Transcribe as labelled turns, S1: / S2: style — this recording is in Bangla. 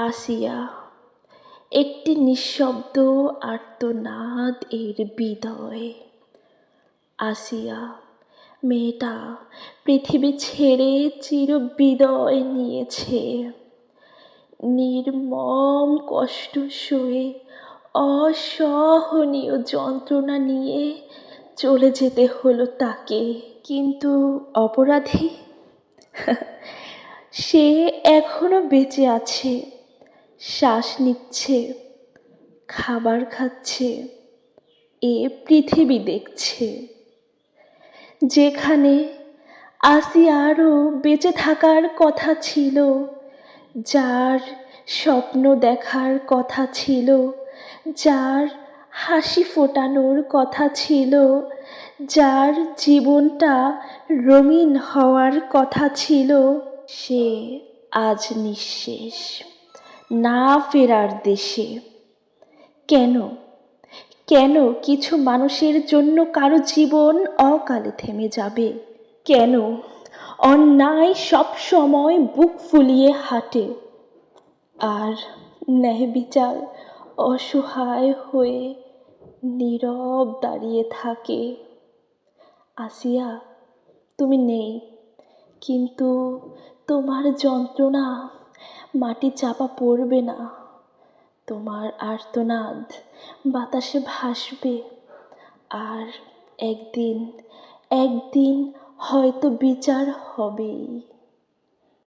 S1: আসিয়া একটি নিঃশব্দ আর্তনাদ এর বিদয়। আসিয়া মেয়েটা পৃথিবী ছেড়ে চিরবিদায় নিয়েছে। নির্মম কষ্ট সয়ে অসহনীয় যন্ত্রণা নিয়ে চলে যেতে হলো তাকে। কিন্তু অপরাধী সে এখনো বেঁচে আছে, শ্বাস নিচ্ছে, খাবার খাচ্ছে, এ পৃথিবী দেখছে। যেখানে আসিয়ারও বেঁচে থাকার কথা ছিল, যার স্বপ্ন দেখার কথা ছিল, যার হাসি ফোটানোর কথা ছিল, যার জীবনটা রঙিন হওয়ার কথা ছিল, সে আজ নিঃশেষ, না ফেরার দেশে। কেন কেন কিছু মানুষের জন্য কারো জীবন অকালে থেমে যাবে? কেন অন্যায় সব সময় বুক ফুলিয়ে হাঁটে আর ন্যায় বিচার অসহায় হয়ে নীরব দাঁড়িয়ে থাকে? আসিয়া, তুমি নেই, কিন্তু তোমার যন্ত্রণা মাটি চাপা পড়বে না। তোমার আর্তনাদ বাতাসে ভাসবে, আর একদিন হয়তো বিচার হবেই।